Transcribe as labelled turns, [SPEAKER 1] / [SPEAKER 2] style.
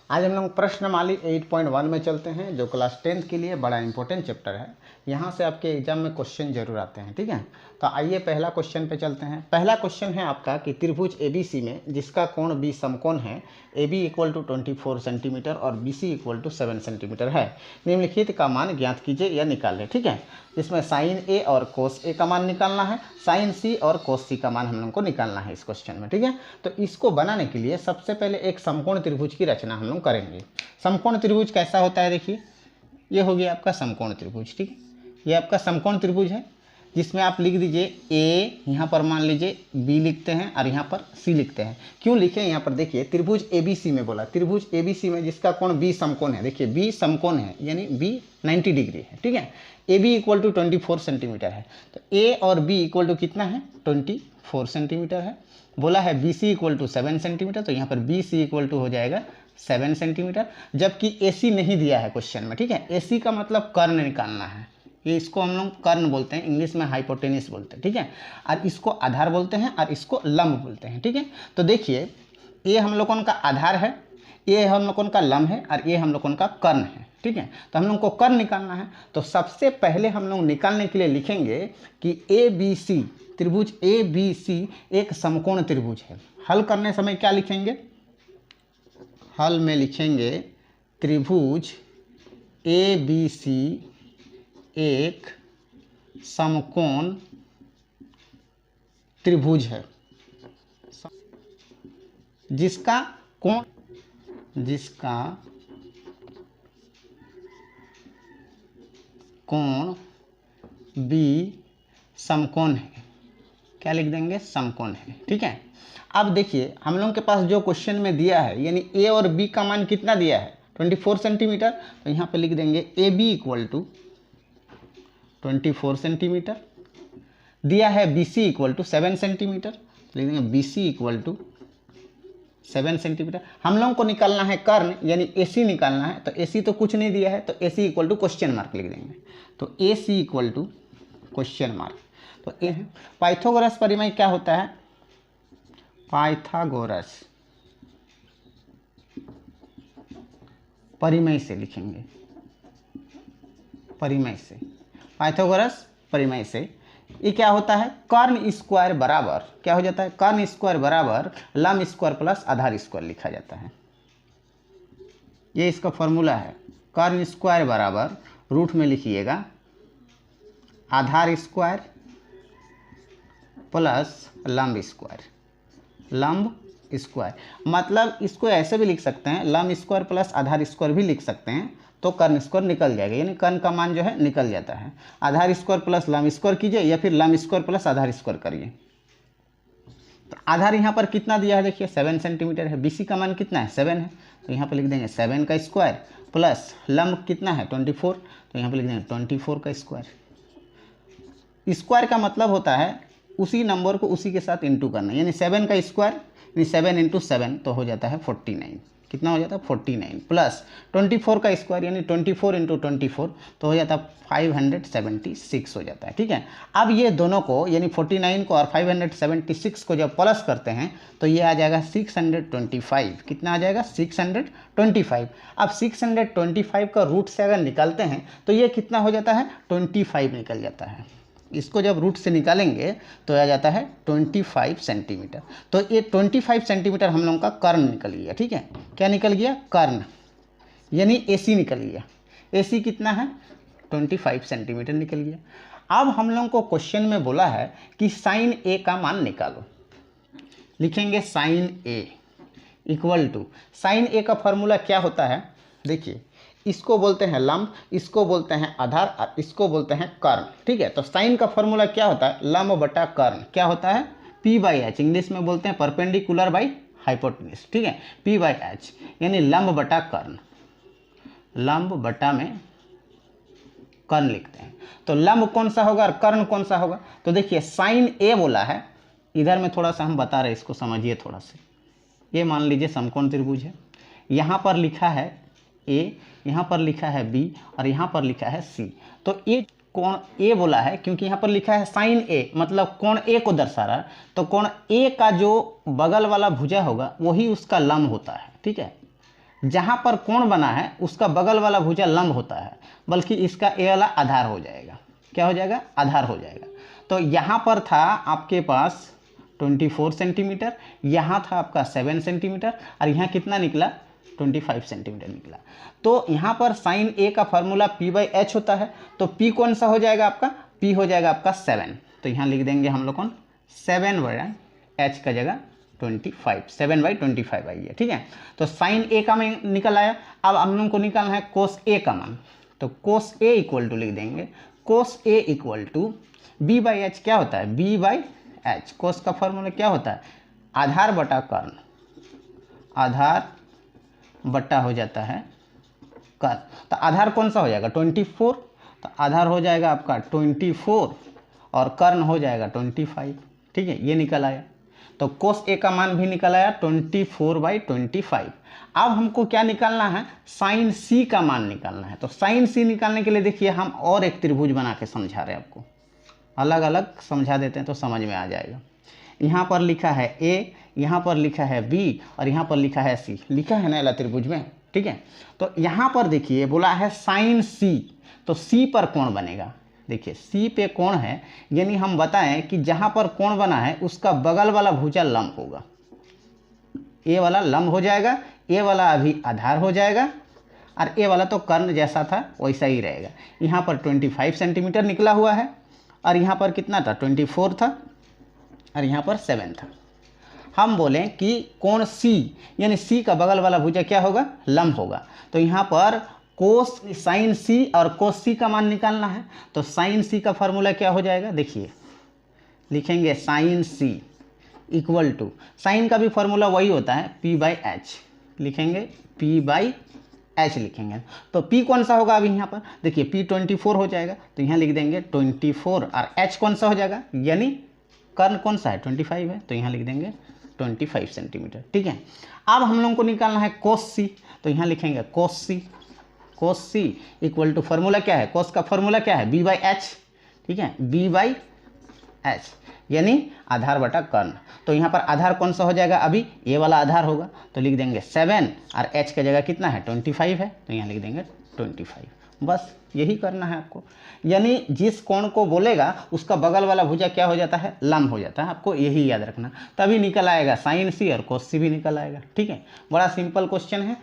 [SPEAKER 1] आज हम लोग प्रश्नमाली 8.1 में चलते हैं, जो क्लास 10th के लिए बड़ा इंपॉर्टेंट चैप्टर है। यहाँ से आपके एग्जाम में क्वेश्चन जरूर आते हैं, ठीक है। तो आइए पहला क्वेश्चन पे चलते हैं। पहला क्वेश्चन है आपका कि त्रिभुज ABC में जिसका कोण B समकोण है, AB इक्वल टू 24 सेंटीमीटर और BC इक्वल टू 7 सेंटीमीटर है, निम्नलिखित का मान ज्ञात कीजिए या निकाल लें, ठीक है। जिसमें साइन A और कोस A का मान निकालना है, साइन C और कोस C का मान हम लोग को निकालना है इस क्वेश्चन में, ठीक है। तो इसको बनाने के लिए सबसे पहले एक समकोण त्रिभुज की रचना हम लोग करेंगे। समकोण त्रिभुज कैसा होता है, देखिए ये हो गया आपका समकोण त्रिभुज, ठीक है। ये आपका समकोण त्रिभुज है जिसमें आप लिख दीजिए A, यहाँ पर मान लीजिए B लिखते हैं और यहाँ पर C लिखते हैं। क्यों लिखे यहाँ पर देखिए, त्रिभुज ABC में बोला, त्रिभुज ABC में जिसका कोण B समकोण है, देखिए B समकोण है यानी B 90 डिग्री है, ठीक है। AB इक्वल टू 24 सेंटीमीटर है, तो A और B इक्वल टू कितना है, 24 सेंटीमीटर है। बोला है BC इक्वल टू 7 सेंटीमीटर, तो यहाँ पर BC इक्वल टू हो जाएगा 7 सेंटीमीटर, जबकि AC नहीं दिया है क्वेश्चन में, ठीक है। AC का मतलब कर्ण निकालना है, ये इसको हम लोग कर्ण बोलते हैं, इंग्लिश में हाइपोटेनिस बोलते हैं, ठीक है। और इसको आधार बोलते हैं और इसको लंब बोलते हैं, ठीक है। तो देखिए ये हम लोगों का आधार है, ये हम लोगों का लंब है और ये हम लोगों का कर्ण है, ठीक है। तो हम लोग को कर्ण निकालना है, तो सबसे पहले हम लोग निकालने के लिए लिखेंगे कि ABC, त्रिभुज ABC एक समकोण त्रिभुज है। हल करने समय क्या लिखेंगे, हल में लिखेंगे त्रिभुज ABC एक समकोण त्रिभुज है जिसका कोण B समकोण है। क्या लिख देंगे, समकोण है, ठीक है। अब देखिए हम लोगों के पास जो क्वेश्चन में दिया है, यानी A और B का मान कितना दिया है, 24 सेंटीमीटर, तो यहाँ पे लिख देंगे AB इक्वल टू 24 सेंटीमीटर। दिया है BC इक्वल टू 7 सेंटीमीटर, लिख देंगे BC इक्वल टू 7 सेंटीमीटर। हम लोगों को निकालना है कर्ण यानी AC निकालना है, तो AC तो कुछ नहीं दिया है, तो AC equal to question mark लिख देंगे, तो AC equal to question mark. तो ये है पाइथागोरस परिमेय। क्या होता है, पाइथागोरस परिमेय से लिखेंगे, परिमेय से, पाइथागोरस परिमेय से। ये क्या होता है, कर्ण स्क्वायर बराबर क्या हो जाता है, कर्ण स्क्वायर बराबर लंब स्क्वायर प्लस आधार स्क्वायर लिखा जाता है। ये इसका फॉर्मूला है, कर्ण स्क्वायर बराबर रूट में लिखिएगा आधार स्क्वायर प्लस लंब स्क्वायर, लंब स्क्वायर। मतलब इसको ऐसे भी लिख सकते हैं, लंब स्क्वायर प्लस आधार स्क्वायर भी लिख सकते हैं, तो कर्ण स्क्वायर निकल जाएगा, यानी कर्ण का मान जो है निकल जाता है। आधार स्क्वायर प्लस लंब स्क्वायर कीजिए या फिर लंब स्क्वायर प्लस आधार स्क्वायर करिए। तो आधार यहाँ पर कितना दिया है, देखिए 7 सेंटीमीटर है, BC का मान कितना है, 7 है, तो यहाँ पर लिख देंगे 7 का स्क्वायर प्लस लंब कितना है 24, तो यहाँ पर लिख देंगे 24 का स्क्वायर। स्क्वायर का मतलब होता है उसी नंबर को उसी के साथ इंटू करना, यानी 7 का स्क्वायर यानी 7 इंटू 7 तो हो जाता है 49। कितना हो जाता है 49 प्लस 24 का स्क्वायर यानी 24 इंटू 24 तो हो जाता है 576 हो जाता है, ठीक है। अब ये दोनों को यानी 49 को और 576 को जब प्लस करते हैं तो ये आ जाएगा 625। कितना आ जाएगा 625। अब 625 का रूट से अगर निकालते हैं तो ये कितना हो जाता है 25 निकल जाता है। इसको जब रूट से निकालेंगे तो आ जाता है 25 सेंटीमीटर। तो ये 25 सेंटीमीटर हम लोगों का कर्ण निकल गया, ठीक है। क्या निकल गया, कर्ण, यानी AC निकल गया। AC कितना है 25 सेंटीमीटर निकल गया। अब हम लोगों को क्वेश्चन में बोला है कि साइन A का मान निकालो। लिखेंगे sine A equal to, sine A का फॉर्मूला क्या होता है, देखिए इसको बोलते हैं लंब, इसको बोलते हैं आधार और इसको बोलते हैं कर्ण, ठीक है। तो साइन का फॉर्मूला क्या होता है, लंब बटा कर्ण, क्या होता है P/H, इंग्लिश में बोलते हैं परपेंडिकुलर बाई हाइपोटेनिस, ठीक है। P/H यानी लंब बटा कर्ण, लंब बटा में कर्ण लिखते हैं। तो लंब कौन सा होगा और कर्ण कौन सा होगा, तो देखिए साइन A बोला है, इधर में थोड़ा सा हम बता रहे हैं, इसको समझिए थोड़ा सा। ये मान लीजिए समकोण त्रिभुज है, यहाँ पर लिखा है A, यहाँ पर लिखा है B और यहाँ पर लिखा है C। तो ये कोण A बोला है क्योंकि यहाँ पर लिखा है साइन A, मतलब कोण A को दर्शा रहा है, तो कोण A का जो बगल वाला भुजा होगा वही उसका लंब होता है, ठीक है। जहाँ पर कोण बना है उसका बगल वाला भुजा लंब होता है, बल्कि इसका ए वाला आधार हो जाएगा। क्या हो जाएगा? आधार हो जाएगा। तो यहाँ पर था आपके पास 24 सेंटीमीटर, यहाँ था आपका 7 सेंटीमीटर, और यहाँ कितना निकला? 25 सेंटीमीटर निकला। तो यहाँ पर साइन ए का फार्मूला P/h होता है, तो P कौन सा हो जाएगा आपका? P हो जाएगा आपका 7। तो यहाँ लिख देंगे हम लोग कौन? 7/h का जगह 25, 7/25 आई है। ठीक है, तो साइन ए का मान निकल आया। अब हम लोग को निकालना है कोस ए का मान, तो कोस ए इक्वल टू लिख देंगे, कोस ए इक्वल टू B/h क्या होता है? B/h। कोस का फॉर्मूला क्या होता है? आधार बटा कर्ण, आधार बट्टा हो जाता है कर्ण। तो आधार कौन सा हो जाएगा? 24। तो आधार हो जाएगा आपका 24 और कर्ण हो जाएगा 25। ठीक है, ये निकल आया। तो कोस ए का मान भी निकल आया 24/25। अब हमको क्या निकालना है? साइन सी का मान निकालना है। तो साइन सी निकालने के लिए देखिए हम और एक त्रिभुज बना के समझा रहे हैं आपको, अलग अलग समझा देते हैं तो समझ में आ जाएगा। यहाँ पर लिखा है ए, यहाँ पर लिखा है बी, और यहाँ पर लिखा है सी। लिखा है ना वाला त्रिभुज में? ठीक है, तो यहाँ पर देखिए बोला है साइन सी, तो सी पर कोण बनेगा। देखिए सी पे कोण है, यानी हम बताएं कि जहाँ पर कोण बना है उसका बगल वाला भुजा लंब होगा। ए वाला लंब हो जाएगा, ए वाला अभी आधार हो जाएगा, और ए वाला तो कर्ण जैसा था वैसा ही रहेगा। यहाँ पर 25 सेंटीमीटर निकला हुआ है, और यहाँ पर कितना था? 24 था, और यहाँ पर 7 था। हम बोलें कि कोण सी, यानी सी का बगल वाला भुजा क्या होगा? लंब होगा। तो यहाँ पर कोस साइन सी और कोस सी का मान निकालना है। तो साइन सी का फार्मूला क्या हो जाएगा? देखिए लिखेंगे sine C equal to, sine का भी फार्मूला वही होता है P/h। लिखेंगे P/h लिखेंगे। तो P कौन सा होगा? अभी यहाँ पर देखिए P 24 हो जाएगा, तो यहाँ लिख देंगे 24, और H कौन सा हो जाएगा? यानी कर्ण कौन सा है? 25 है, तो यहाँ लिख देंगे 25 सेंटीमीटर। ठीक है, अब हम लोगों को निकालना है कोस सी, तो यहाँ लिखेंगे कोस सी। कोस सी इक्वल टू फार्मूला क्या है? कोस का फार्मूला क्या है? B/h। ठीक है, B/h यानी आधार बटा कर्ण। तो यहाँ पर आधार कौन सा हो जाएगा? अभी ए वाला आधार होगा, तो लिख देंगे 7, और h का जगह कितना है? 25 है, तो यहाँ लिख देंगे 25। बस यही करना है आपको, यानी जिस कोण को बोलेगा उसका बगल वाला भुजा क्या हो जाता है? लंब हो जाता है। आपको यही याद रखना, तभी निकल आएगा साइन सी और कोस सी भी निकल आएगा। ठीक है, बड़ा सिंपल क्वेश्चन है।